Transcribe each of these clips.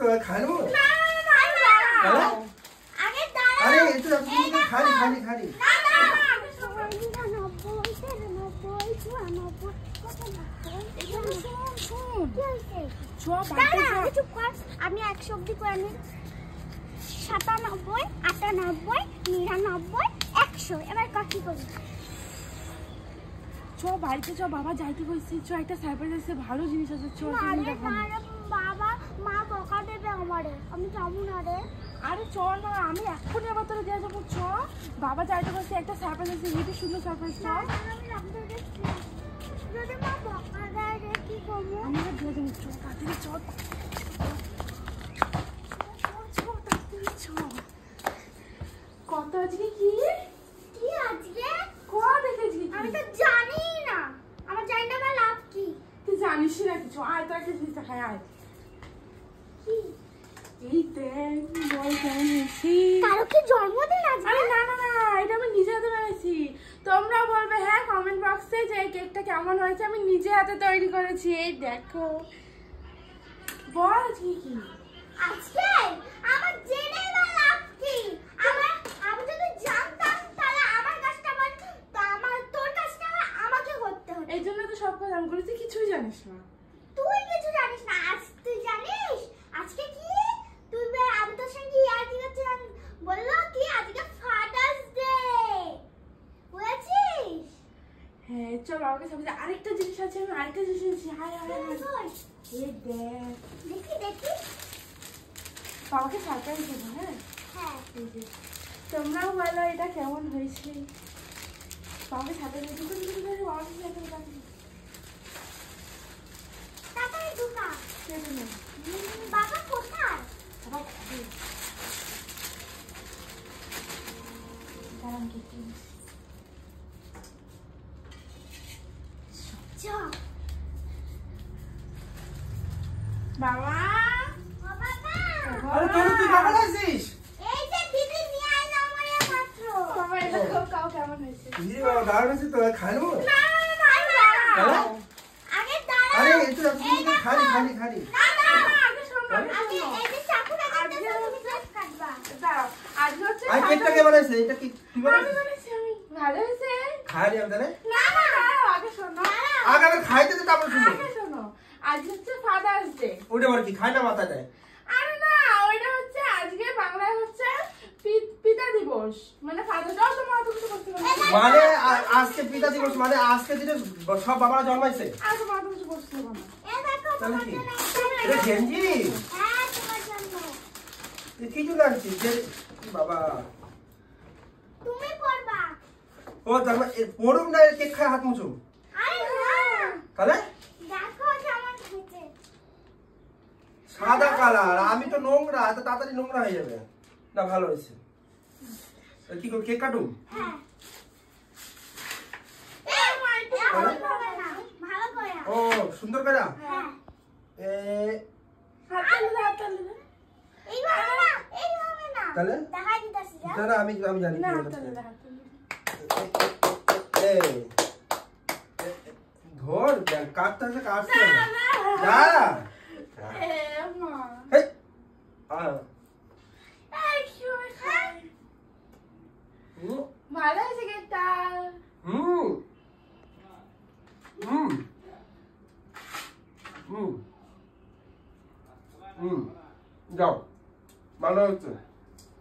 তো খানো না না না আগে দাঁড়াও। আরে একটু খালি খালি খালি না না আমি 100 অবধি করে নিই। 97, 98, 99, 100। এবার কপি করি। চ বাড়িতে চ, বাবা যাইতে কইছে, চ একটা সারপ্রাইজ আছে, ভালো জিনিস আছে, চ। বাবা মা বকা দেবে আমারে, আমি যাবো না রে। আরে চ না, আমি এখনই আবার তোরে দিয়ে যাবো, চ। বাবা যাইতে কইছে একটা সারপ্রাইজ আছে, হেবি সুন্দর সারপ্রাইজ, চ। আমি রাখতে দেখছি, যদি মা বকা দেয় রে কি করবো? আমি দিয়ে যাবো, চ তাড়াতাড়ি চ, কত আজকে কি কি আজকে কোয়া দেখেছি? আমি তো জানি না, আমার জানি না আমার লাভ কি। তুই জানিস না কিছু, আয় তোর একটা জিনিস দেখায়, আয়। কি এই দেখ, বল কেমন হয়েছি। কারো কি জন্মদিন আজকে? আরে না না না, এটা আমি নিজে হাতে বানাইছি। তোমরা বলবে হ্যাঁ কমেন্ট বক্সে যে এই কেকটা কেমন হয়েছে, আমি নিজে হাতে তৈরি করেছি। এই দেখো, বল আজকে কি? আজকে আমার জেনে না লাভ কি। আমি যদি জানতাম তাহলে আমার কাজটা আমার তোর কাজটা আমাকে করতে হতো। এই জন্য তো সব কাজ আমি করেছি, কিছুই জানিস না। তুই কিছু জানিস না, আজ তুই জানিস আজকে কি? তুই আমি তোর সঙ্গে ইয়ার কি করছিলাম, বললো কি আজকে ফাদার্স ডে, বুঝেছিস? হ্যাঁ চল, বাবাকে সামনে আরেকটা জিনিস আছে, আমি আরেকটা জিনিস এনেছি। হায় হায় হায়, এই দেখ, দেখি দেখি। বাবাকে সারপ্রাইজ দেবো। হ্যাঁ হ্যাঁ এই যে, তোমরাও বলো এটা কেমন হয়েছে। বাবাকে সারপ্রাইজ দেবো, বাবাকে সারপ্রাইজ দেবো। তাড়াতাড়ি ঢুকা। বাবা কোথায়? বাবা খাবে। দাঁড়ান কেটে চল বাবা। বাবা আরে তুই কখন আসিস? এই যে দিদি নিয়ে আইলো আমার মাত্র। বাবা এটা খাও, কেমন হয়েছে? জি বাবা দাঁড়ান আছে তো খানো না না না আগে দাঁড়াও। আরে একটু খালি খালি খালি না না আগে শোনো, আগে এই যে চাকুটা কাটতে তুমি কেক কাটবা। দাঁড়াও, আজকে হচ্ছে আই কেকটা কে বানাইছে? এটা কি তুই আমি বানাইছিস? বানাইছি আমি। ভালো হয়েছে? খালি আমি জানে না না দাঁড়াও, আগে শোনো, আগে আমি খাইতে তো তারপর শুনো আগে শোনো। আজ হচ্ছে ফাদার্স ডে। ওটা আবার কি খাই না মাথাটায় আরে না, ওইটা হচ্ছে আজকে বাংলায় হচ্ছে পিতা দিবস, মানে ফাদার ডে। তোমার তো কিছু করতে পারবে না। মানে আজকে পিতা দিবস, মানে আজকে দিনে সব বাবারা জন্মাইছে। আর তোমার তো কিছু করতে পারবে না। এ দেখো তাহলে তোমার কি? জন্য এটা গেঞ্জি হ্যাঁ তোমার জন্য। কি জন্য আনছিস? বাবা তুমি পড়বা। ও তার মানে পড়ুম না, কেক খায় হাত মুছুম আরে না তাহলে দেখো কেমন হয়েছে। সাদা কালার, আমি তো নোংরা, এত তাড়াতাড়ি নোংরা হয়ে যাবে না। ভালো হয়েছে। কি করব, কেক কাটুম? হ্যাঁ ভালো করে না, ভালো করে না। ও সুন্দর করে হ্যাঁ হাত তালে দে, হাত তালে দে। এইভাবে না, এইভাবে না। তাহলে দেখাই দিতেছি যা। দাদা আমি জানি না, কি হাত বলতে। তালে দে, হাত তালে দে। এই ধর কাটতে আছে, কাটতে না, হবে। না। যা এ মা। হেই এই কি হয়েছে? হুম ভালো হয়েছে কেকটা। হুম হুম হুম হুম যাও, ভালো হচ্ছে।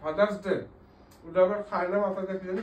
ফাদার্স ডে ওটা আবার খাই না মাথা দেখে জানি